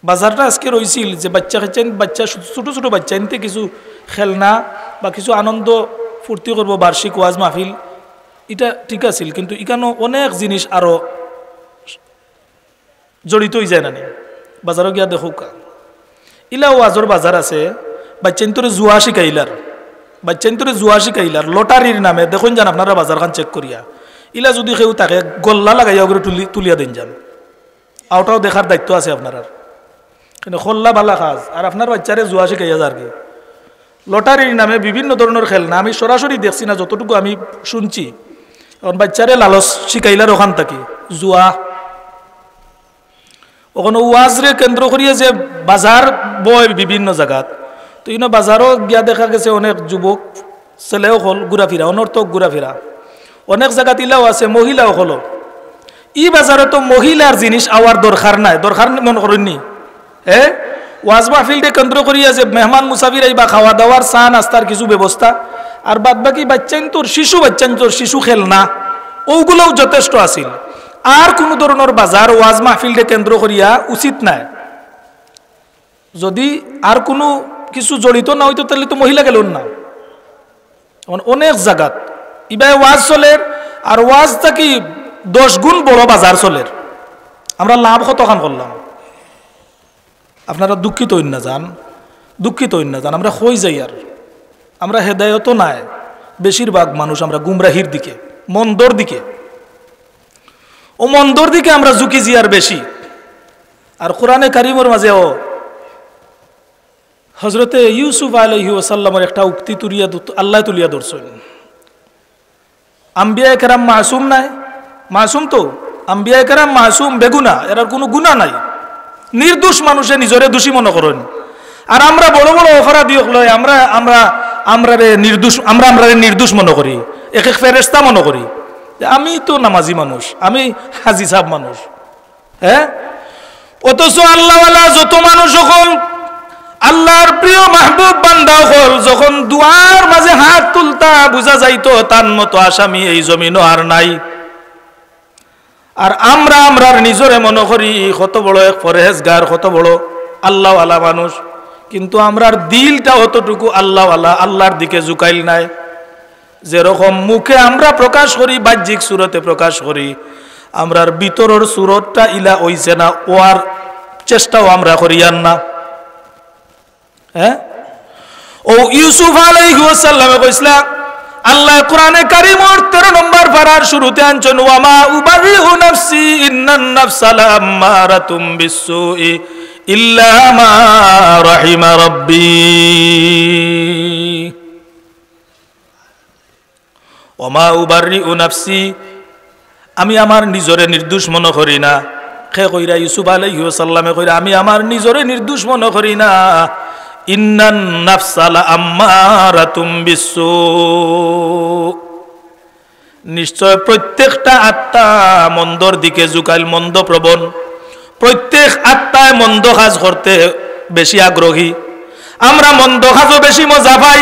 বাজারটা আজকে রয়েছিল যে বাচ্চা ছোট ছোট বাচ্চা এনতে কিছু খেলনা বা কিছু আনন্দ ফুর্তি করব বার্ষিক ওয়াজ মাহফিল, এটা ঠিক আছিল, কিন্তু এখানেও অনেক জিনিস আরো জড়িত হয়ে যায় না বাজারও গিয়া দেখো ইলা ওয়াজর বাজার আছে বাচ্চান্তরে জুয়া শিকাইলার লটারির নামে দেখুন যান আপনারা বাজার খান চেক করিয়া ইলা যদি কেউ তাকে গল্লা লাগাইয়া ওগুলো তুলিয়া দিন যান, আওটাও দেখার দায়িত্ব আছে আপনার। কিন্তু খোল্লা বালা কাজ আর আপনার বাচ্চারে জুয়া শিখাইয়া যার কি লটারির নামে বিভিন্ন ধরনের খেলনা আমি সরাসরি দেখছি না, যতটুকু আমি শুনছি এখন বাচ্চারে লালচ শিখাইলার ওখান থাকি জুয়া। ওখানে ওয়াজরে কেন্দ্র করিয়া যে বাজার বয় বিভিন্ন জায়গাত, তো ইনো বাজারও গিয়া দেখা গেছে অনেক যুবক ছেলেও হল ঘুরাফিরা, অনর্থক ঘুরাফিরা, অনেক জায়গাত ইলাও আছে মহিলাও হলো। ই বাজারে তো মহিলার জিনিস আওয়ার দরকার নাই, দরকার মনে করেননি ওয়াজ মাহফিলকে কেন্দ্র করিয়া যে মেহমান মুসাফির আইবা খাওয়া দাওয়ার চা নাস্তার কিছু ব্যবস্থা, আর বাদ বাকি বাচ্চান্তর শিশু খেলনা ওগুলোও যথেষ্ট আছিল। আর কোনো ধরনের বাজার ওয়াজ মাহফিলকে কেন্দ্র করিয়া উচিত নাই। যদি আর কোনো কিছু জড়িত না হইতো তাহলে তো মহিলা গেল না। অনেক জায়গাত ইবাই ওয়াজ চলের, আর ওয়াজ থাকি 10 গুণ বড় বাজার চলের। আমরা লাভ কতখান করলাম, আপনারা দুঃখিত হইন না যান, আমরা হই যাই। আর আমরা হেদায়ত নাই, বেশিরভাগ মানুষ আমরা গুমরাহির দিকে, মন্দর দিকে, ও মন্দর দিকে আমরা ঝুঁকি জিয়ার বেশি। আর কোরআনে কারিমের মাঝেও হযরতে ইউসুফ আলাইহিস সালামের একটা উক্তি আল্লাহ তুলিয়া ধরছেন, আম্বিয়া কেরাম মাসুম নাই, মাসুম তো আম্বিয়া কেরাম মাসুম বেগুনা, এর কোনো গুনাহ নাই, নির্দোষ মানুষে নিজরে দোষী মনে করেন। আর আমরা বড় বড় অপরাধী লয় আমরা নির্দোষ মনে করি, এক ফেরেশতা মনে করি। আমি তো নামাজি মানুষ, আমি হাজি সাহেব মানুষ, অথচ আল্লাহওয়ালা যত মানুষ হল, আল্লাহর প্রিয় মাহবুব বান্দা হল, যখন দুয়ার মাঝে হাত তুলতা বুঝা যাইতো তার মতো আসামি এই জমিনও আর নাই। আর আমরার নিজরে মনে করি কত বড় এক পরহেজগার, কত বড় আল্লাহওয়ালা মানুষ, কিন্তু আমরার দিলটা অতটুকু আল্লাহওয়ালা, আল্লাহর দিকে ঝুঁকাইল নাই। যেরকম মুখে আমরা প্রকাশ করি, বাহ্যিক সুরতে প্রকাশ করি, আমরার ভিতরের সুরতটা ইলা হইছে না, ওয়ার চেষ্টাও আমরা করিয়ান না। ও ইউসুফ আলাইহিস সালামে কইসলা, আল্লাহ কোরআনে কারিমের 13 নম্বর পারার শুরুতে আনছেন, ওয়ামা উবারিউ নাফসি ইন্নান নাফসা লাম্মারাতুম বিসসুই ইল্লা মা রাহিমা রাব্বি। ওমা উবারিউ নাফসি, আমি আমার নিজরে নির্দোষ মনে করি না। খে কইরা ইউসুফ আলাইহিস সালামে কইরা, আমি আমার নিজরে নির্দোষ মনে করি না। ইন্নান নাফসা লাম্মারাতুম বিসসু, নিশ্চয় প্রত্যেকটা আত্মা মন্দর দিকে ঝুঁকাইল, মন্দ প্রবণ। প্রত্যেক আত্মায় মন্দ কাজ করতে বেশি আগ্রহী। আমরা মন্দ কাজও বেশি মজা পাই,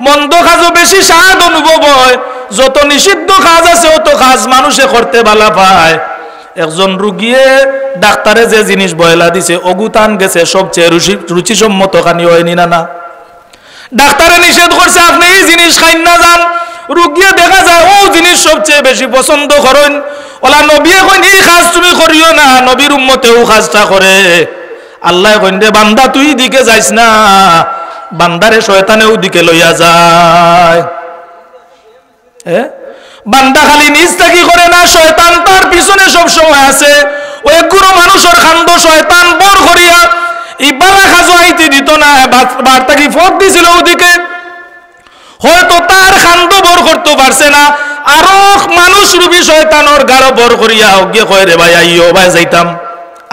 মন্দ কাজও বেশি স্বাদ অনুভব হয়। যত নিষিদ্ধ কাজ আছে অত কাজ মানুষে করতে ভালো পায়। একজন রুগিয়ে ডাক্তারে যে জিনিস বয়লা দিছে অগুতান গেছে সবচেয়ে রুচিসম্মত খানি হয়নি না? ডাক্তারে নিষেধ করছে আপনি এই জিনিস খাইন না যান, রুগিয়ে দেখা যায় ও জিনিস সবচেয়ে বেশি পছন্দ করেন। ওলা নবী কইন এই কাজ তুমি করিও না, নবীর উম্মতেও কাজটা করে। আল্লাহ কইন রে বান্দা তুই দিকে যাইস না, বান্দারে শয়তানেও দিকে লইয়া যায়। বান্দা খালি নিজ থাকি করে না, শয়তান তার পিছনে সব সময় আছে। ওই গুরু মানুষের খান্দ শয়তান বর করিয়া ইবালা খাজো আইতে দিত না, বার্তাকি ফোক দিছিল ওদিকে। হয়তো তার খান্দ বর করতে পারছে না, আরো মানুষ রূপী শয়তানোর গাঢ় বর করিয়া অজ্ঞে কয় রে ভাই আইও ভাই যাইতাম,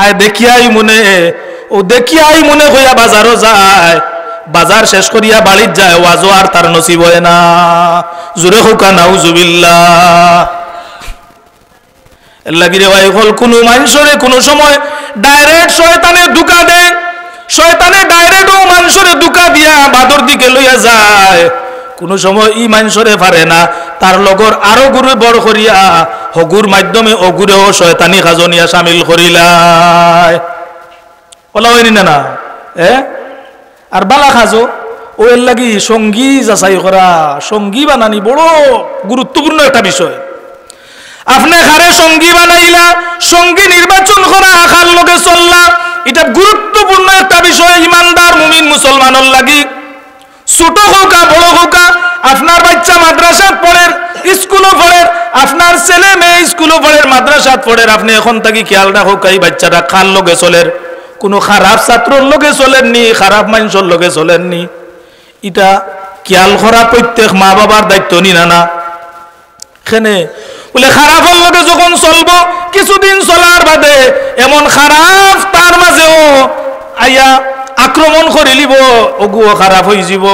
আয় দেখিয়াই মনে, ও দেখিয়াই মনে হইয়া বাজারও যায়। বাজার শেষ করিয়া বাড়ির যায়, ওয়াজও আর তার নসিব হয় না। জোরে হোকা নাউজুবিল্লাহ। এর লাগি রে ভাই হল কোনো মানুষরে কোনো সময় ডাইরেক্ট শয়তানে ধোঁকা দেয়, শয়তানে ডাইরেক্টও মানুষরে ধোঁকা দিয়া বাদর দিকে লইয়া যায়। কোনো সময় ই মানুষরে পারে না, তার লগর আরো গুরু বড় করিয়া হগুর মাধ্যমে অগুরেও শয়তানি কাজনিয়া সামিল করিলায়। ওলা হয়নি না আর বালা খাজো ও এর লাগি সঙ্গী যাচাই করা সঙ্গী বানানি বড় গুরুত্বপূর্ণ একটা বিষয়। আপনি খারে সঙ্গী বানাইলা, সঙ্গী নির্বাচন করা, আখার লগে চললা, এটা গুরুত্বপূর্ণ একটা বিষয় ইমানদার মুমিন মুসলমানের লাগি। ছোট হোকা বড় হোকা, আপনার বাচ্চা মাদ্রাসাত পড়ে, স্কুলও পড়ে, আপনার ছেলে মেয়ে স্কুলও পড়ে, মাদ্রাসাত পড়ে, আপনি এখন থাকি খেয়াল রাখো এই বাচ্চাটা খার লগে চলের, কোনো খারাপ ছাত্রর লগে চলেননি, খারাপ মানুষের লগে চলেননি। এটা খেয়াল করা প্রত্যেক মা বাবার দায়িত্ব নি না এখানে বলে খারাপের লগে যখন চলবো কিছুদিন চলার বাদে এমন খারাপ তার মাঝেও আইয়া আক্রমণ করে লিব, ওগুও খারাপ হয়ে যাব,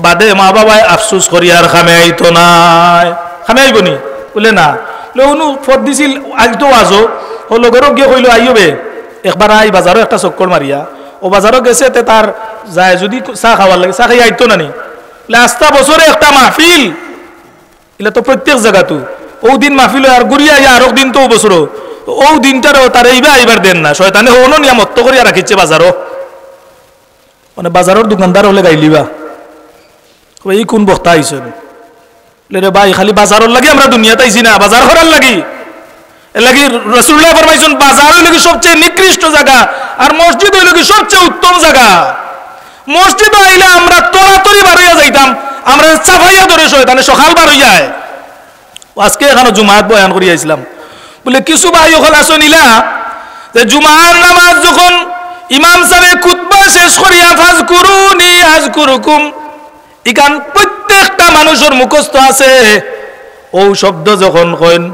বাদে মা বাবায় আফসুস করি আর খামে আইতো নাই। খামে আইব নি বলে না, অনু ফট দিছিল আজ তো আজো ও লগেরও গিয়ে কইল আইবে একবার আই বাজারও একটা চক্কর মারিয়া, ও বাজারও গেছে তে তার যায় যদি চাহ খাওয়ার লাগে চাহ খাই আইতো না নি, আস্তা বছরে একটা মাহফিল, এলা তো প্রত্যেক জায়গাতো ও দিন মাহফিল আর ঘুরিয়া আইয়া আরো দিন তো বছর ও দিনটারও তার এইবা এইবার দেন না, শয়তানে হনো নিয়ামত করিয়া রাখিচ্ছে বাজারও, মানে বাজারের দোকানদার হলে গাইলিবা এই কোন বক্তা আইসেন রে ভাই, খালি বাজারের লাগি আমরা দুনিয়াতে আইছি না, বাজার করার লাগি লাগি রাসূলুল্লাহ ফরমাইছেন বাজার হইল কি সবচেয়ে নিকৃষ্ট জায়গা আর মসজিদ হইল কি সবচেয়ে উত্তম জায়গা। মসজিদ আইলে আমরা তড়াতড়ি বার হইয়া যাইতাম, আমরা চাপাইয়া ধরে শয়তানে সকাল বার হইয়া যায়। আজকে এখানে জুমাত বয়ান করি আইছিলাম, বলে কিছু ভাই ওখানে আসো নিলা যে জুমার নামাজ যখন ইমাম সাহেব খুতবা শেষ করিয়া ফাজকুরুনি আযকুরুকুম, ইকান প্রত্যেকটা মানুষের মুখস্থ আছে ও শব্দ যখন কইন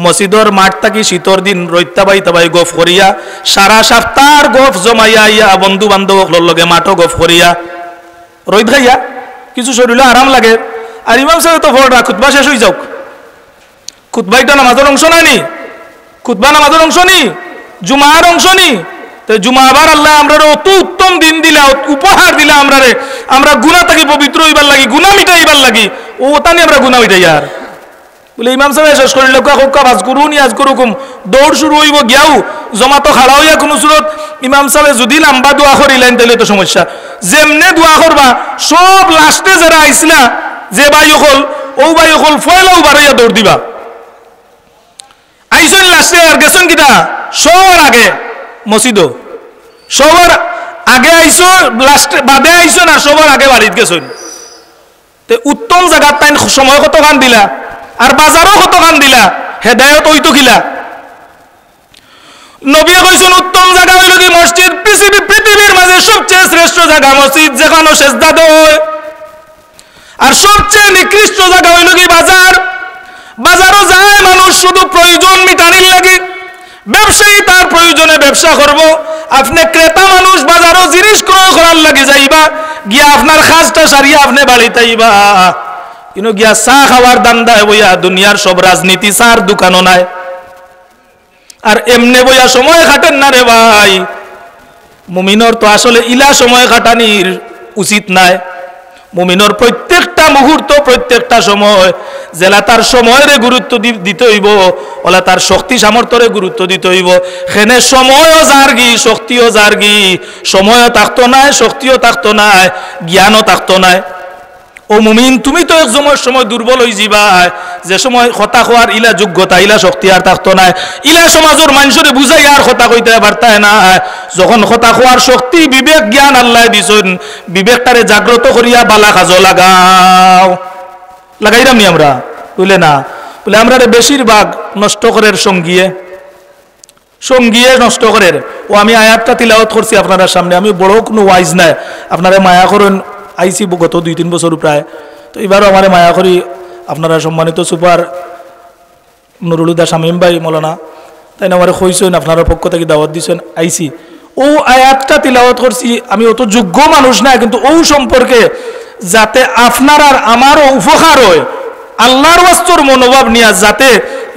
মসজিদর মাঠ থাকি শীতর দিন রৈত্যাবাই তাবাই গফ করিয়া সারা সপ্তাহ গফ জমাইয়া ইয়া বন্ধু বান্ধব লগে মাঠও গফ করিয়া রৈদ খাইয়া কিছু শরীরে আরাম লাগে, আর ইমাম সাহেব তো ফোড়া খুতবা শেষ হয়ে যাওক, খুতবা একটা নামাজের অংশ নাই নি, খুতবা নামাজের অংশ নি, জুমার অংশ নি, তো জুমা আবার আল্লাহ আমরা অত উত্তম দিন দিলা, উপহার দিলা আমরা রে, আমরা গুনাহ থাকি পবিত্র হইবার লাগি, গুনাহ মিটাইবার লাগি, ও তানি আমরা গুনাহ মিটাই আর বলে ইমাম সাহেব শেষ করিল কাজ করুন আজ করুকুম, দৌড় শুরু হইব গিয়াও জমা তো খাড়া হইয়া কোনো সুরত ইমাম সাহেব যদি লম্বা দোয়া করিলেন তাহলে তো সমস্যা, যেমনে দোয়া করবা সব লাস্টে যারা আইসলা যে ভাই হল ও ভাই হল ফয়লাও বাড়াইয়া দৌড় দিবা, আইসন লাস্টে আর গেছেন কিনা সবার আগে মসজিদ, সবার আগে আইসো লাস্টে বাদে আইসো না সবার আগে বাড়িতে গেছেন, তে উত্তম জায়গার তাই সময় কত গান দিলা আর বাজারও কত গান দিলা, হেদায়ত হইতো কিলা। নবী কইছেন উত্তম জায়গা হইল কি মসজিদ, পৃথিবীর মাঝে সবচেয়ে শ্রেষ্ঠ জায়গা মসজিদ, যেখানে সেজদা দেয়, আর সবচেয়ে নিকৃষ্ট জায়গা হইল কি বাজার, বাজারও যায় মানুষ শুধু প্রয়োজন মিটানির লাগে, ব্যবসায়ী তার প্রয়োজনে ব্যবসা করব, আপনি ক্রেতা মানুষ বাজারও জিনিস ক্রয় করার লাগে যাইবা, গিয়া আপনার কাজটা সারিয়া আপনি বাড়িতে আইবা, কিন্তু গিয়া চা খাওয়ার দান্দায় বইয়া দুনিয়ার সব রাজনীতি চার দোকানও নাই, আর এমনে বইয়া সময় কাটেন না রে ভাই, মুমিনর তো আসলে ইলা সময় কাটানির উচিত নাই, মুমিনর প্রত্যেকটা মুহূর্ত প্রত্যেকটা সময় জেলা তার সময়ের গুরুত্ব দিতে হইব, ওলা তার শক্তি সামর্থ্যরে গুরুত্ব দিতে হইব, সেনে সময়ও জার্গি শক্তিও জার্গি, সময়ও থাকতো নাই শক্তিও থাকতো নাই জ্ঞানও থাকতো নাই। ও মুমিন তুমি তো এক সময় দুর্বল হয়ে যাবা, যে সময় কথা খোয়ার ইলা যোগ্যতা ইলা শক্তি আর থাকতো নাই, ইলা সমাজের মানুষরে বুঝাই আর কথা কইতে পারতায় না, যখন কথা খোয়ার শক্তি বিবেক জ্ঞান আল্লাহ দিছেন, বিবেকটারে জাগ্রত করিয়া বালা কাজও লাগাও, লাগাইরাম নি আমরা বুঝলে না, বলে আমরা বেশিরভাগ নষ্ট করের সঙ্গীয়ে নষ্ট করের। ও আমি আয়াতটা তিলাওয়াত করছি আপনারা সামনে, আমি বড় কোনো ওয়াইজ নাই, আপনারা মায়া করেন, আইসি গত 2-3 বছর প্রায়, তো এবারও আমার মায়া করি আপনারা সম্মানিত সুপার নুরুলুদা শামীম ভাই মৌলানা তাই না আমার কইছেন, আপনারা পক্ষ থেকে দাওয়াত দিয়েছেন, আইসি ও আয়াতটা তিলাওয়াত করছি, আমি অত যোগ্য মানুষ না, কিন্তু ও সম্পর্কে যাতে আপনার আর আমারও উপকার হয়, আল্লাহর ওয়াস্তর মনোভাব নিয়ে, যাতে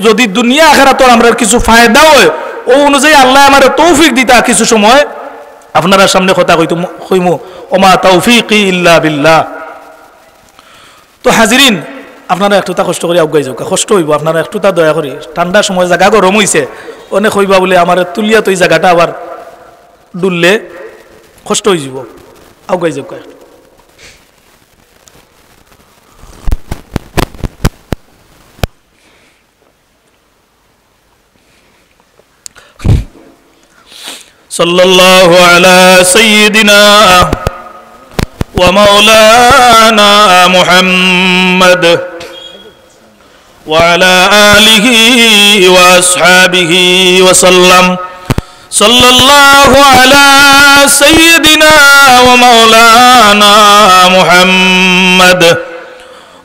যদি দুনিয়া আখিরাতের আমরা কিছু ফায়দা হয়, ও অনুযায়ী আল্লাহ আমার তৌফিক দিতা কিছু সময় আপনারা সামনে কথা কইমু, ওমা তৌফিকি ইল্লা বিল্লাহ। তো হাজিরিন আপনারা একটুটা কষ্ট করে আগাই যাও, কষ্ট হইব আপনারা একটুটা দয়া করি, ঠান্ডা সময় জায়গা গরম হইছে, অনেক হইবা বলে আমার তুলিয়া তো এই জায়গাটা আবার ডুললে কষ্ট হয়ে যাব আউগাই যাও কয়েক সাল্লাল্লাহু আলা সাইয়্যিদিনা ওয়া মাওলানা মুহাম্মদ ওয়া আলা আলিহি ওয়া আসহাবিহি ওয়া সাল্লাম সাল্লাল্লাহু আলা সাইয়্যিদিনা ওয়া মাওলানা মুহাম্মদ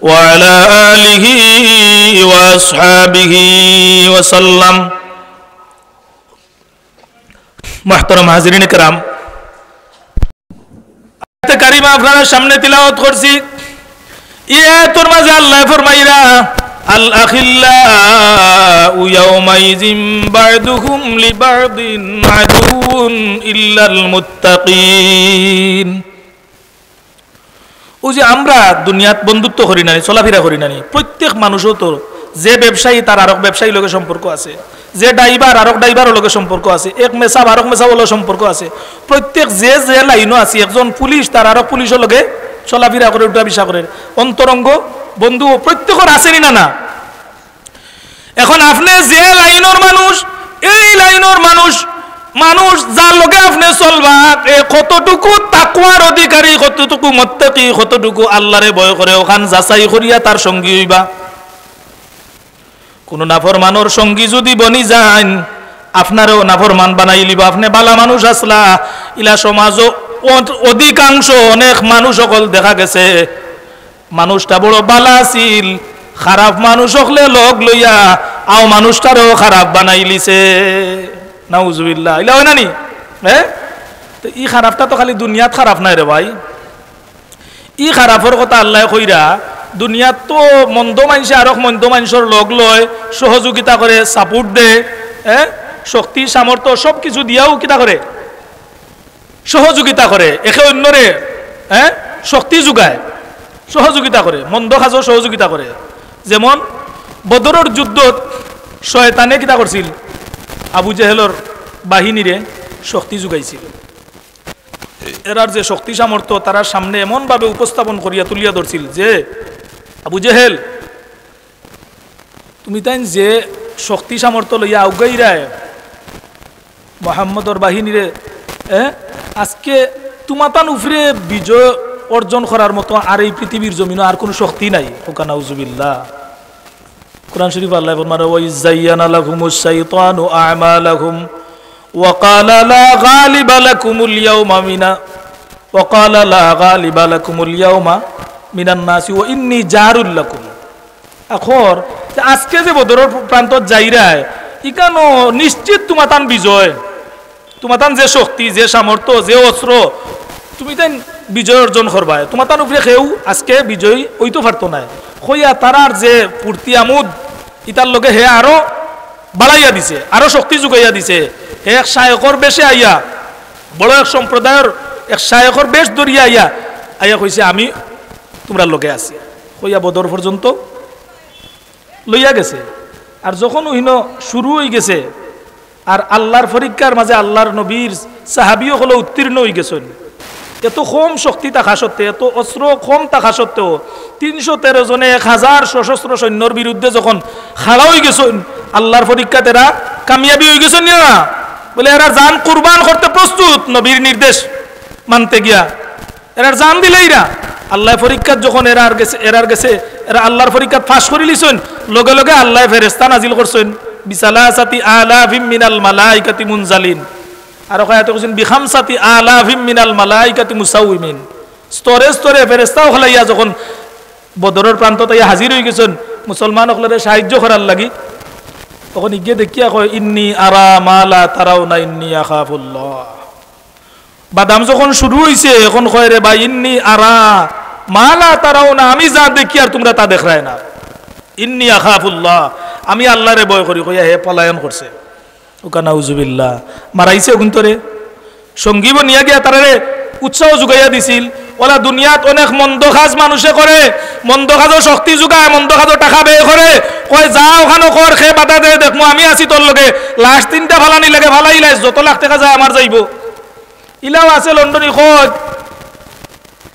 ওয়া আলা আলিহি ওয়া আসহাবিহি ওয়া সাল্লাম মুহতারাম হাজিরিন کرام আয়াত কারিমা আপনাদের সামনে তিলাওয়াত করছি এই আয়াতের মাঝে আল্লাহ ফরমাইরা আল আখিল্লাউ ইয়াওমাইযিন বা'দুহুম লিবা'দিন আদুউন ইল্লাল মুত্তাকিন ও যে আমরা দুনিয়াত বন্ধুত্ব করি না চলাফেরা করি না প্রত্যেক মানুষও তো যে ব্যবসায়ী তার আরেক ব্যবসায়ী লগে সম্পর্ক আছে যে ড্রাইভার আরেক ড্রাইভারের লগে সম্পর্ক আছে এক মেসাব আরেক মেসাবের লগে সম্পর্ক আছে প্রত্যেক যে যে লাইনও আছে একজন পুলিশ তার আরেক পুলিশের লগে চলাফেরা করে উঠা বিশা করে অন্তরঙ্গ বন্ধু প্রত্যেকের আসেনি না না এখন আপনি যে লাইনের মানুষ এই লাইনের মানুষ মানুষ যার লগে আপনি চলবা কতটুকু তাকওয়ার অধিকারী কতটুকু মুত্তাকি কতটুকু আল্লাহরে ভয় করে ওখান যাচাই করিয়া তার সঙ্গী হইবা কোন নাফরমানোর সঙ্গী যদি বনি যান আপনারও নাফরমান বানাই লিবা আপনি বালা মানুষ আসলা ইলা সমাজ অধিকাংশ অনেক মানুষ সকল দেখা গেছে মানুষটা বড় বালা আছিল খারাপ মানুষ হলে লগ লইয়া আও মানুষটারও খারাপ বানাই লিছে নাউজুবিল্লাহ ইলা হয় না নি হ্যাঁ তো ই খারাপটা তো খালি দুনিয়াত খারাপ নাই রে ভাই ই খারাপের কথা আল্লাহ কইরা দুনিয়াত তো মন্দ মানুষে আর মন্দ মানুষের লগ লয় সহযোগিতা করে সাপোর্ট দে হ্যাঁ শক্তি সামর্থ্য সব কিছু দিয়াও কিতা করে সহযোগিতা করে একে অন্যরে হ্যাঁ শক্তি যোগায় সহযোগিতা করে মন্দ কাজও সহযোগিতা করে যেমন বদরের যুদ্ধত শয়তানে কিতা করছিল আবু জেহেলর বাহিনীরে শক্তি যোগাইছিল এরার যে শক্তি সামর্থ্য তারা সামনে এমন ভাবে উপস্থাপন করিয়া তুলিয়া ধরছিল যে আবু জেহেল তুমি তাই যে শক্তি সামর্থ্য লইয়া আউগাইরায় মুহাম্মদর বাহিনীরে আজকে তোমাতান উফরে বিজয় অর্জন করার মতো আর এই পৃথিবীর জমিনে আর কোনো শক্তি নাই ওকানা উজুবিল্লাহ কুরআন শরীফ আল্লাহ ফরমায় ওয়া ইযায়্যানা লাহুমুশ শাইতানু আ'মালাহুম ওয়া ক্বালা লা গালিবা লাকুমুল ইয়াওমা মিনা ওয়া ক্বালা লা গালিবা লাকুমুল ইয়াওমা মিনান নাসি ওয়া ইন্নী জারুল লাকুম আখর আজকে যে বদরের প্রান্তত যাইরায় ইকানো নিশ্চিত তোমাতান বিজয় তোমাতান যে শক্তি যে সামর্থ্য যে অস্ত্র তুমি তাই বিজয় অর্জন করবা তোমাতান উপরে কেউ আজকে বিজয়ী হইতে পারতো না হইয়া তারার যে পূর্তি আমোদ ইতার লগে হে আরো বাড়াইয়া দিছে আরো শক্তি যোগাইয়া দিছে হে এক শায়কর বেশে আইয়া বড় এক সম্প্রদায়ের এক শায়কর বেশ ধরিয়া আইয়া কইছে আমি তোমরা লগে আছি হইয়া বদর পর্যন্ত লইয়া গেছে আর যখন ওইন শুরু হয়ে গেছে আর আল্লাহর পরীক্ষার মাঝে আল্লাহর নবীর সাহাবিও হলো উত্তীর্ণ হয়ে গেছেন এত কম শক্তি থাকা সত্ত্বেও এত অস্ত্র কম থাকা সত্ত্বেও 313 জনে 1000 সশস্ত্র সৈন্যর বিরুদ্ধে যখন খাড়া হয়ে গেছেন আল্লাহর পরীক্ষাতে এরা কামিয়াবি হয়ে গেছেন না বলে এরা জান কুরবান করতে প্রস্তুত নবীর নির্দেশ মানতে গিয়া এরা জান দিলেইরা আল্লাহ পরীক্ষাত যখন এরার গেছে এরা আল্লাহর পরীক্ষাত ফাঁস করে লিছেন লগে লগে আল্লাহ ফেরেশতা নাজিল করছেন বিসালাসাতি আলাফিম মিনাল মালাইকাতি মুনজালিন আর কয়াতে কইছেন বিখামসাতি আলাফিম মিনাল মালাইকাতি মুসাউমিন স্তরে স্তরে ফেরেশতা হলাইয়া যখন বদরের প্রান্ততে হাজির হয়ে গেছেন মুসলমান হলরে সাহায্য করার লাগি তখন গিয়ে দেখিয়া কয় ইন্নী আরা মালা তারাউনা ইন্নী আখাফুল্লাহ বাদাম যখন শুরু হইছে এখন কয় রে ভাই ইন্নী আরা মালা তারাউনা আমি যা দেখি আর তোমরা তা দেখরায় না ইন্নী আখাফুল্লাহ আমি আল্লাহরে ভয় করি কইয়া হে পলায়ন করছে ওকানা উজুবিল্লাহ মারাইছে গুন্তরে সঙ্গী বনিয়া গিয়া তারে উৎসাহ যোগাইয়া দিছিল ওলা দুনিয়াত অনেক মন্দ কাজ মানুষে করে মন্দ কাজও শক্তি যোগায় মন্দ কাজও টাকা ব্যয় করে কয় যা ওখানে কর খে বাধা দে দেখমু আমি আছি তোর লগে লাস্ট 3টা ফালানি লাগে ফালাই লাইস যত লাখ টাকা যায় আমার যাইব ইলাও আছে লন্ডনে কয়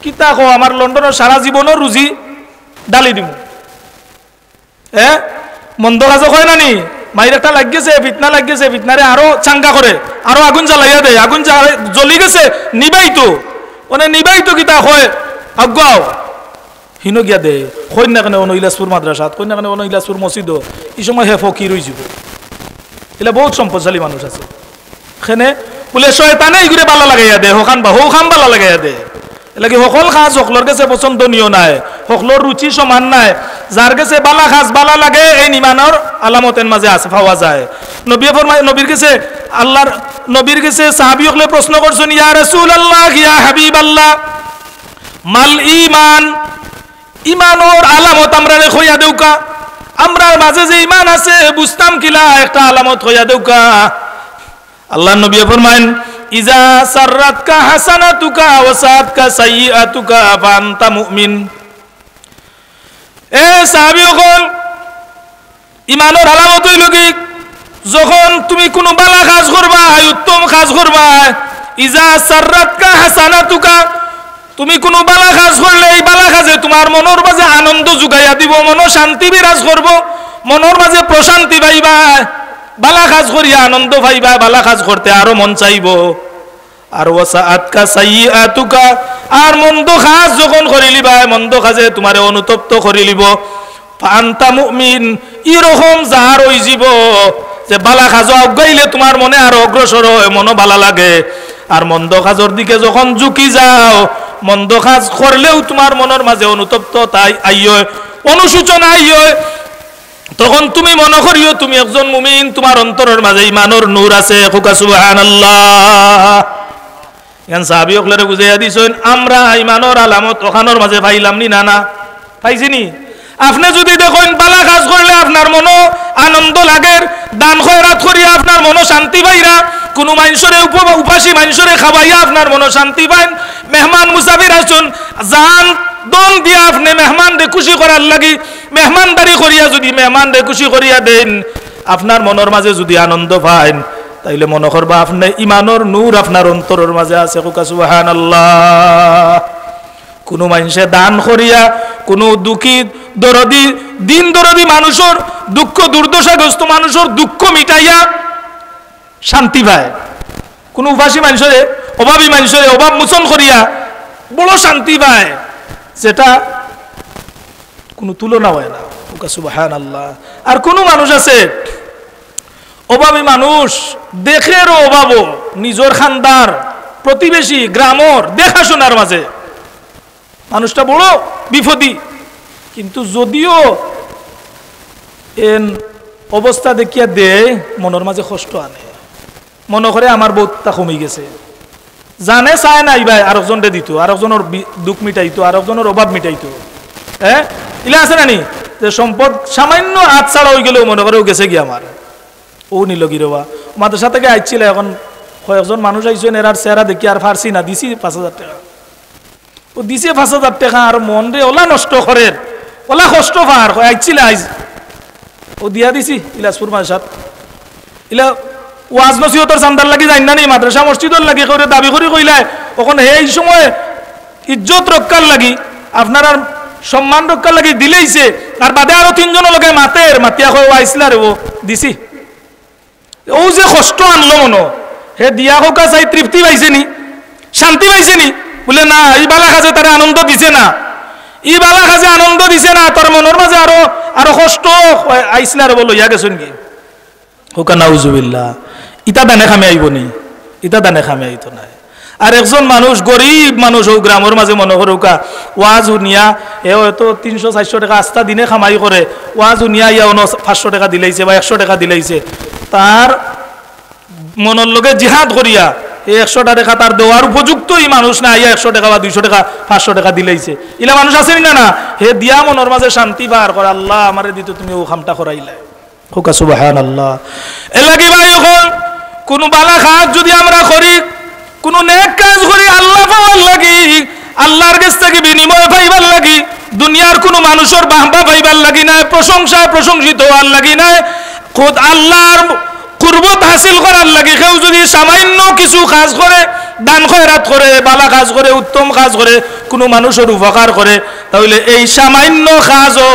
কিতা কো আমার লন্ডনের সারা জীবনের রুজি ডালি দিব মন্দ কাজও কয় নানি মাইর একটা লাগিয়েছে ফিতনা লাগিয়েছে ফিতনারে আরো চাঙ্গা করে আরো আগুন জ্বালাইয়া দেয় আগুন জ্বলি গেছে নিবাইতো মানে নিবাইতো কিতা হয় আগাও হিনো গিয়া দে কই না কেন ইলাসপুর মাদ্রাসাত কই না কেন ইলাসপুর মসজিদ এই সময় হে ফকির হয়ে যাব এলা বহুত সম্পদশালী মানুষ আছে এখানে বলে শয়তানে ইগুরে বালা লাগাইয়া দে হখান বা হখান বালা লাগাইয়া দে এলাকি সকল কাজ সকলের কাছে পছন্দনীয় নাই সকলের রুচি সমান নাই যার কাছে বালা কাজ বালা লাগে এই নিমানের আলামতের মাঝে আছে পাওয়া যায় নবীর কাছে আল্লাহর নবীর কাছে সাহাবী হলে প্রশ্ন করছেন ইয়া রাসূলুল্লাহ ইয়া হাবিবাল্লাহ মাল ঈমান ঈমানের আলামত আমরা কইয়া দেউকা আমরার মাঝে যে ঈমান আছে বুঝতাম কিলা একটা আলামত কইয়া দেউকা আল্লাহর নবী ফরমায়েন ইজা সাররাতকা হাসানাতুকা ওয়া সাআতকা সাইয়্যাতুকা ফাআনতা মুমিন এ সাহাবীগণ ঈমানের আলামত হইল কি যখন তুমি কোনো ভালো কাজ করবা উত্তম কাজ করবা ইজা সাররাতকা হাসানাতুকা তুমি কোনো ভালো কাজ করলে এই ভালো কাজে তোমার মনের মাঝে আনন্দ জুগাইয়া দিব মন শান্তি বিরাজ করব মনের মাঝে প্রশান্তি পাইবা ভালো কাজ করিয়া আনন্দ পাইবা ভালো কাজ করতে আরো মন চাইবো আর ওয়াসাআতকা সাইয়্যাতুকা আর মন্দ কাজ যখন করিলিবা মন্দ কাজে তোমারে অনুতপ্ত করিলিব ফাআনতা মুমিন এরকম যার হই যাব যে ভালো কাজ আগাইলে তোমার মনে আর অগ্রসর হয় মন ভালো লাগে আর মন্দ কাজের দিকে যখন ঝুঁকি যাও মন্দ কাজ করলেও তোমার মনের মাঝে অনুতপ্ত তাই আইয় অনুশোচনা আইয় তখন তুমি মনে করিও তুমি একজন মুমিন তোমার অন্তরের মাঝে ঈমানের নূর আছে খুকা সুবহানাল্লাহ ইয়ান সাহাবী হকলরে বুঝাইয়া দিছেন আমরা ঈমানের আলামত ওখানের মাঝে পাইলাম নি না পাইছিনি আপনি যদি দেখেন ভালো কাজ করলে আপনার মনে আনন্দ লাগে দান খয়রাত করিয়া আপনার মনে শান্তি পাইরা কোনো মানুষরে উপাসী মানুষরে খাওয়াইয়া আপনার মনে শান্তি পাইন মেহমান মুসাফির আসুন জান দন দিয়া আপনি মেহমান রে খুশি করার লাগি মেহমানদারি করিয়া যদি মেহমান রে খুশি করিয়া দেন আপনার মনের মাঝে যদি আনন্দ পাইন তাইলে মনে করবা আপনি ঈমানের নূর আপনার অন্তরের মাঝে আছে কুকা সুবহানাল্লাহ কোনো মানুষে দান করিয়া কোনো দুঃখী দরদি দিন দরদি মানুষের দুঃখ দুর্দশাগ্রস্ত মানুষের দুঃখ মিটাইয়া শান্তি পায় কোনো উপাসী মানুষের অভাবী মানুষের অভাব মোচন করিয়া বড় শান্তি পায় যেটা কোনো তুলনা হয় না কুকা সুবহানাল্লাহ আর কোনো মানুষ আছে অভাবী মানুষ দেখেরও অভাবও নিজের খানদার প্রতিবেশী গ্রামর দেখাশোনার মাঝে মানুষটা বড় বিপদী কিন্তু যদিও এন অবস্থা দেখিয়া দেয় মনের মাঝে কষ্ট আনে মনে করে আমার বোধটা কমে গেছে জানে চায় নাই ভাই আরেকজনকে দিত আরেকজনের দুঃখ মিটাইতো আরেকজনের অভাব মিটাইতো ইলা আছে নানি যে সম্পদ সামান্য হাত ছাড়া হয়ে গেলেও মনে করে গেছে কি আমার ও নিল গিরবা মাদ্রাসা থেকে আইছিল এখন কয়েকজন মানুষ আইসেন এরার চেহারা দেখি আর ফারসি না দিছি 5,000 টাকা ও দিছে 5,000 টাকা আর মন রে ওলা নষ্ট করে ওলা কষ্ট পার আইছিল আইজ ও দিয়া দিছি ইলাসপুর মাদ্রাসাত ইলা ওয়াজ নসিহতর চান্দার লাগি যাই না নি মাদ্রাসা মসজিদর লাগি করে দাবি করি কইলায় ওখানে এই সময় ইজ্জত রক্ষার লাগি আপনার আর সম্মান রক্ষার লাগি দিলেইছে আর বাদে আরো 3 জন লগে মাতিয়া কই আইসলা রে ও দিছি ও যে কষ্ট আনলো মনো হে দিয়া হোকা চাই তৃপ্তি পাইছে নি শান্তি পাইছে নি বলে না এই বালা কাজে তারা আনন্দ দিছে না ই বালা কাজে আনন্দ দিছে না তোর মনের মাঝে আরো কষ্ট আইসলা রে বলো ইয়া গেছুন কি হোকা নাউজুবিল্লাহ ইটা দানে খামে আইব নি ইটা দানে খামে আইতো না আর একজন মানুষ গরিব মানুষ ও গ্রামের মাঝে মনে করে হোকা ওয়াজ উনিয়া এ হয়তো 300-400 টাকা আস্তা দিনে খামাই করে ওয়াজ উনিয়া ইয়া 500 টাকা দিলাইছে বা 100 টাকা দিলাইছে তার মনের লগে জিহাদ করিয়া এই 100 টাকা তার দেওয়ার উপযুক্ত এই মানুষ না ইয়া 100 টাকা বা 200 টাকা 500 টাকা দিলাইছে ইলা মানুষ আছে না না হে দিয়া মনের মাঝে শান্তি বার করে আল্লাহ আমারে দিত তুমি ও খামটা করাইলা হোকা সুবহানাল্লাহ এলাকি ভাই এখন কোন বালা কাজ যদি আমরা করি কোন নেক কাজ করি আল্লাহ পাওয়ার লাগি আল্লাহর কাছ থেকে বিনিময় পাইবার লাগি দুনিয়ার কোন মানুষের বাহবা পাইবার লাগি না প্রশংসা প্রশংসিত হওয়ার লাগি না খোদ আল্লাহর কুরবত হাসিল করার লাগি কেউ যদি সামান্য কিছু কাজ করে দান খয়রাত করে, বালা কাজ করে, উত্তম কাজ করে, কোনো মানুষের উপকার করে, তাহলে এই সামান্য কাজও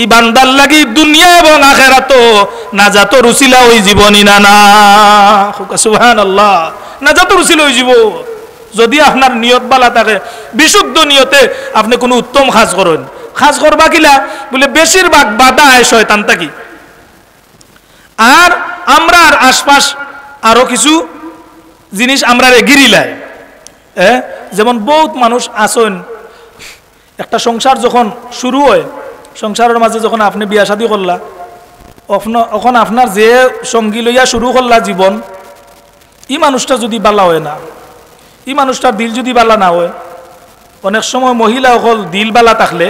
ই বান্দার লাগি দুনিয়া এবং আখিরাত নাজাতর উসিলা ওই জীবনই না না। সুবহানাল্লাহ, নাজাতর উসিলা ওই জীব যদি আপনার নিয়ত বালা থাকে, বিশুদ্ধ নিয়তে আপনি কোনো উত্তম কাজ করেন। কাজ করবা কিলা বলে বেশিরভাগ বাধা হয় শয়তান থাকি। আর আমরার আশপাশ আরো কিছু জিনিস আমরা গিরিলাই, যেমন বহুত মানুষ আসেন, একটা সংসার যখন শুরু হয়, সংসারের মাঝে যখন আপনি বিয়া শাদী করলা, এখন আপনার যে সঙ্গী লইয়া শুরু করলা জীবন, ই মানুষটা যদি বালা হয় না, ই মানুষটার দিল যদি বালা না হয়, অনেক সময় মহিলা অকল দিল বালা থাকলে,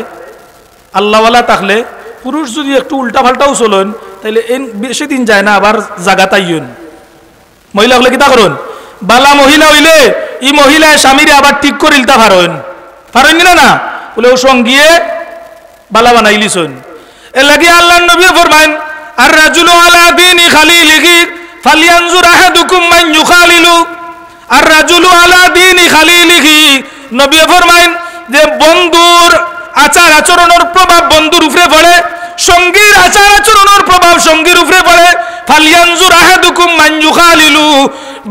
আল্লাহওয়ালা থাকলে, পুরুষ যদি একটু উল্টা পাল্টাও চলেন, তাইলে এই বেশি দিন যায় না আবার জাগা তাইন। মহিলা হলে কিতা করুন, বালা মহিলা হইলে ই মহিলায় স্বামীরে আবার ঠিক করিলতা পারেন না না বলে ও সঙ্গিয়ে বালা বানাইলিছন। এর লাগি আল্লাহর নবী ফরমায়েন, আর রাজুলু আলা দীনি খালিলিহি ফালিয়ানজুর আহাদুকুম মান ইউখালিলু। আর রাজুলু আলা দীনি খালিলিহি, নবী ফরমায়েন যে বন্ধুর আচার আচরণের প্রভাব বন্ধুর উপরে পড়ে, সঙ্গীর আচার আচরণের প্রভাব সঙ্গীর উপরে পড়ে। ফালিয়ানজুর আহাদুকুম মান ইউখালিলু,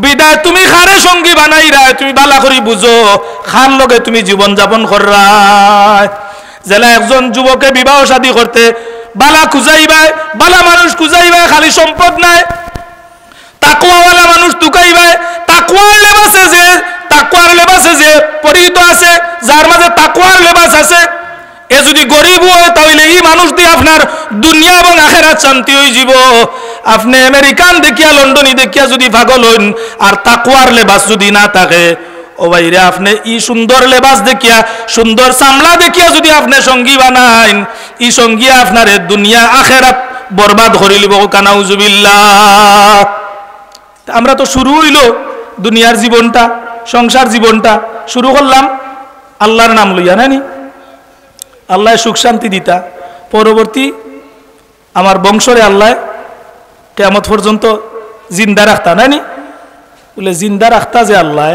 বিদায় তুমি খারে সঙ্গী বানাইরা, তুমি বালা করি বুঝো খার লগে তুমি জীবন যাপন কররা। জেলা একজন যুবকে বিবাহ শাদী করতে বালা খুঁজাইবাই, বালা মানুষ খুঁজাইবাই, খালি সম্পদ নাই, তাকওয়াওয়ালা মানুষ তুকাইবাই, তাকওয়ার লেবাসে যে পরিহিত আছে, যার মাঝে তাকওয়ার লেবাস আছে, এ যদি গরিব হয় তাহলে এই মানুষ দিয়ে আপনার দুনিয়া এবং আখিরাত শান্তি হয়ে যাব। আপনি আমেরিকান দেখিয়া লন্ডনী দেখিয়া যদি পাগল হইন আর তাকওয়ার লেবাস যদি না থাকে, ও ভাইরে আপনি ই সুন্দর লেবাস দেখিয়া, সুন্দর চামড়া দেখিয়া যদি আপনি সঙ্গী বানাইন, ই সঙ্গী আপনার দুনিয়া আখিরাত বরবাদ করে লিব। কানাউজুবিল্লাহ। আমরা তো শুরু হইল দুনিয়ার জীবনটা, সংসার জীবনটা শুরু করলাম আল্লাহর নাম লইয়া, নানি আল্লাহ সুখ শান্তি দিতা, পরবর্তী আমার বংশরে আল্লাহ কিয়ামত পর্যন্ত জিন্দা রাখতা, নানি বলে জিন্দা রাখতা যে আল্লাহ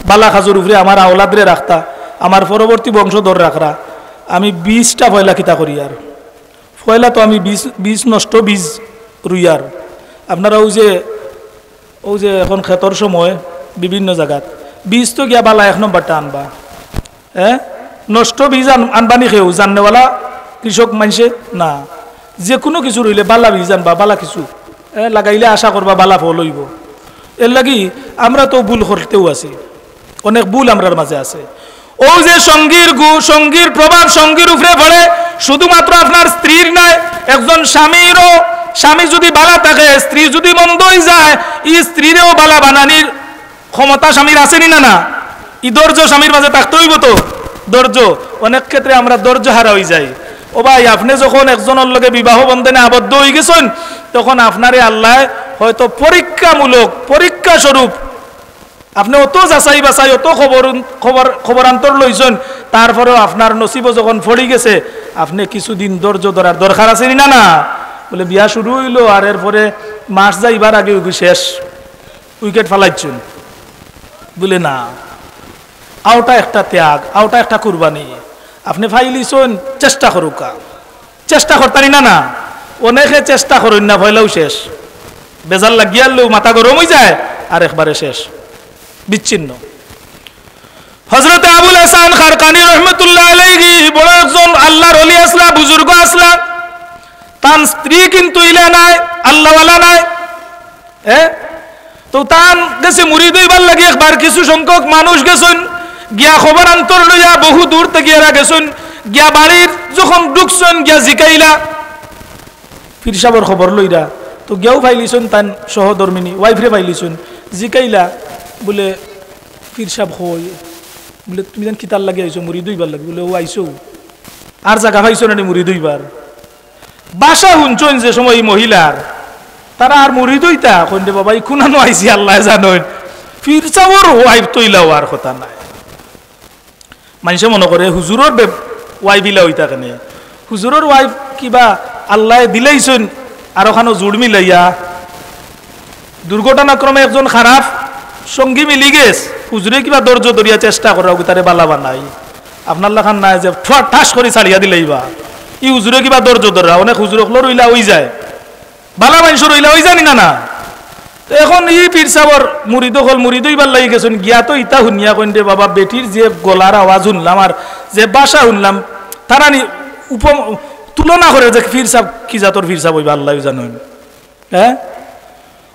বালা খাজুর উপরে আমার আওলাদরে রাখতা, আমার পরবর্তী বংশধর রাখরা, আমি 20টা পয়লা কিতা করি আর পয়লা তো আমি বীজ নষ্ট বীজ রুই আর। আপনারা ও যে এখন ক্ষেতর সময় বিভিন্ন জায়গাত বীজ তো গিয়া বালা 1 নম্বরটা আনবা, নষ্ট বীজ আনবানি খেয়েও জাননেওয়ালা কৃষক মানছে না, যে কোনো কিছু রইলে বালা বীজ আনবা, বালা কিছু লাগাইলে আশা করবা বালা ফল হইব। এর লাগি আমরা তো ভুল করতেও আছি, অনেক ভুল আমরার মাঝে আছে। ও যে সঙ্গীর প্রভাব সঙ্গীর উপরে পড়ে, শুধুমাত্র আপনার স্ত্রীর নাই, একজন স্বামী যদি বালা থাকে, স্ত্রী যদি মন্দ হয়ে যায়, এই স্ত্রীরেও বালা বানানির ক্ষমতা স্বামীর আসেনি না না, ই ধৈর্য স্বামীর মাঝে থাকতে হইব তো ধৈর্য। অনেক ক্ষেত্রে আমরা ধৈর্য হারা হয়ে যাই। ও ভাই, আপনি যখন একজনের লগে বিবাহ বন্ধনে আবদ্ধ হয়ে গেছেন, তখন আপনারে আল্লাহ হয়তো পরীক্ষা স্বরূপ আপনি অত যাচাই বাছাই, অত খবরান্তর লইছেন, তারপরেও আপনার নসিব যখন ফড়ি গেছে, আপনি কিছুদিন ধৈর্য ধরার দরকার আছে না না। বলে বিয়া শুরু হইলো আর এরপরে মাস যাইবার আগে শেষ উইকেট ফালাইছেন, বলে না, আওটা একটা ত্যাগ, আওটা একটা কুরবানি। আপনি ফাইলিছেন, চেষ্টা করুকা, চেষ্টা করতারি না না, অনেকে চেষ্টা করেন না, ভয়লাও শেষ, বেজার লাগিয়ালেও মাথা গরম হয়ে যায় আর একবারে শেষ, বিচ্ছিন্ন। হযরত আবুল হাসান খারকানি রহমতুল্লাহ আলাইহি বড় একজন আল্লাহর ওলি আসলা, বুজুর্গ আসলা, তার স্ত্রী কিন্তু ইলা নাই, আল্লাহওয়ালা নাই, তো তান গেছে মুরিদ হইবার লাগে। একবার কিছু সংখ্যক মানুষ গেছেন, গিয়া খবরান্তর লইয়া বহু দূর থেকে এরা গেছেন, গিয়া বাড়ির যখন ঢুকছেন, গিয়া জিকাইলা পীর সাহেবের খবর লইরা, তো গিয়াও ফাইলিছেন তান সহধর্মিনী ওয়াইফরে ফাইলিছেন, জিকাইলা বলে পীর সাহেব হই, বলে তুমি যেন কিতার লাগে আইছো, মুরিদ হইবার লাগে, বলে ও আইছো, আর জায়গা পাইছো না মুরিদ হইবার। বাসা শুনছেন যে সময় মহিলার, তারা আর মুরিদ হইতা কইন দে বাবা, ইকুনানো আইছি আল্লাহ জানেন, পীর সাহেবের ওয়াইফ তৈলা হওয়ার কথা নাই। মানুষে মনে করে হুজুরের ওয়াইফ ইলা হইতা কেন, হুজুরের ওয়াইফ কিবা আল্লাহ দিলেইছেন আর ওখানে জুড় মিলাইয়া। দুর্ঘটনাক্রমে একজন খারাপ সঙ্গী মিলি গেছ হুজুরে কিবা ধৈর্য ধরিয়া চেষ্টা করা তারে বালা বানাই আপনার লেখান নাই যে ঠাস করে ছাড়িয়া দিলেই বা ই হুজুরে কিবা ধৈর্য ধরা অনেক হুজুর রইলা হয়ে যায় বালা মানুষ রইলা হয়ে জানি না এখন ই পীর সাবর মুরিদ হল মুরিদ হইবার লাগি গেছেন গিয়া তো ইতা শুনিয়া কইন দে বাবা বেটির যে গলার আওয়াজ শুনলাম আর যে বাসা শুনলাম তারা তুলনা করে যে পীর সাব কি জাতর পীর সাব হইবা আল্লাহ জানেন হ্যাঁ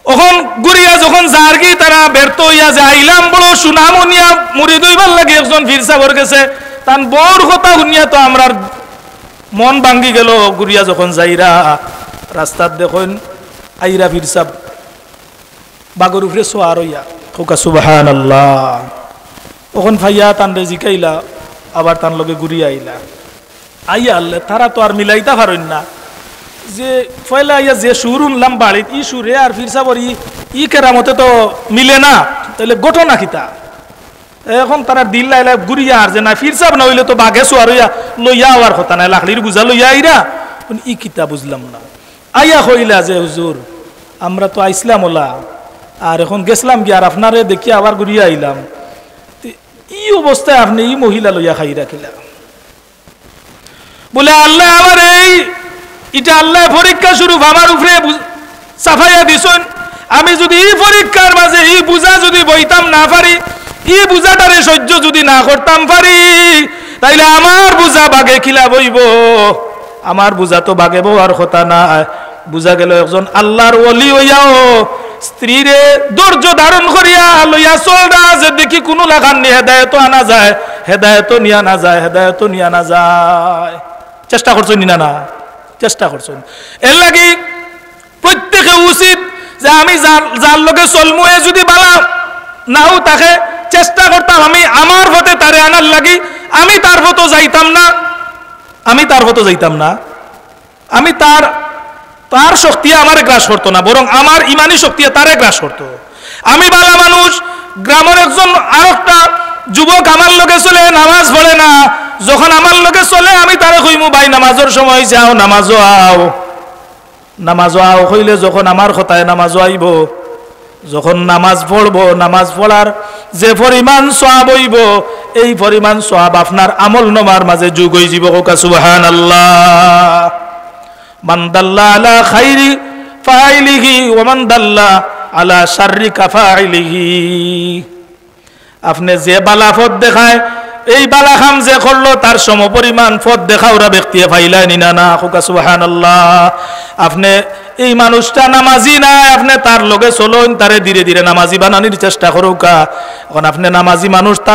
ওখন গুরিয়া যখন যার কি তারা ব্যর্থ হইয়া যে আইলাম বড় সুনামনিয়া মুরিদ হইবার লাগে একজন পীর সাবর গেছে তান বড় কথা শুনিয়া তো আমরার মন ভাঙ্গি গেল গুরিয়া যখন যাইরা রাস্তার দেখুন আইরা পীর সাব বাগর উপরে সোয়ার হইয়া খোকা সুবহানাল্লাহ ওখন ফাইয়া তান রে জিকাইলা আবার তান লগে ঘুরিয়া আইলা আইয়া আল্লাহ তারা তো আর মিলাইতা পারেন না যে পয়লা আইয়া যে সুর উনলাম বাড়িত ই সুরে আর পীর সাবর ই কেরামতে তো মিলে না তাহলে ঘটনা কিতা এখন তারা দিল লাইলা ঘুরিয়া আর যে না পীর সাব না হইলে তো বাঘে সোয়ার হইয়া লইয়া আওয়ার কথা নাই লাকড়ির বুঝা লইয়া আইরা ই কিতা বুঝলাম না আইয়া কইলা যে হুজুর আমরা তো আইসলাম ওলা আর এখন গেছিলাম কি আর আপনারে দেখি আবার ঘুরিয়া আইলাম ই অবস্থায় আপনি ই মহিলা লইয়া খাই রাখিলা বলে আল্লাহ আমার এটা আল্লাহ পরীক্ষা শুরু আমার উপরে সাফাইয়া দিছেন আমি যদি এই পরীক্ষার মাঝে এই বুঝা যদি বইতাম না পারি এই বুঝাটারে সহ্য যদি না করতাম পারি তাইলে আমার বুঝা বাগে খিলা বইব আমার বুঝা তো বাগে বউয়ার কথা না বুঝা গেল একজন আল্লাহর ওলি হইয়াও স্ত্রীরে ধৈর্য ধারণ করিয়া লইয়া চলরা যে দেখি কোনো লাগান নি হেদায়েত আনা যায় হেদায়েত নিয়া না যায় হেদায়েত নিয়া না যায় চেষ্টা করছেন না চেষ্টা করছেন এর লাগি প্রত্যেকে উচিত যে আমি যার লগে চলমু এ যদি বালা নাও তাকে চেষ্টা করতাম আমি আমার পথে তারে আনার লাগি আমি তার পথে যাইতাম না আমি তার শক্তি আমার গ্রাস করতো না বরং আমার ইমানি শক্তি তারে গ্রাস করতো আমি বালা মানুষ গ্রামের একজন আরেকটা যুবক আমার লগে চলে নামাজ পড়ে না যখন আমার লগে চলে আমি তারে কইমু ভাই নামাজের সময় যাও নামাজও আও কইলে যখন আমার কথায় নামাজও আইব যখন নামাজ পড়বো নামাজ পড়ার যে পরিমাণ সওয়াব হইব এই পরিমাণ সওয়াব আপনার আমল নামার মাঝে যোগ হই যাব কোকা সুবহানাল্লাহ মান দাল্লা আলা খাইরি ফাইলিহি ওয়া মান দাল্লা আলা শাররি কাফাইলিহি আপনি যে বালা পথ দেখায় এই বালা খাম যে করলো তার সমপরিমাণ পথ দেখাওরা ব্যক্তি ফাইলায় নিনা না কোকা সুবহানাল্লাহ আপনি এই মানুষটা নামাজি না আপনি তার লগে চলুন তারে ধীরে ধীরে নামাজি বানানোর চেষ্টা করুকা এখন আপনি নামাজি মানুষ তার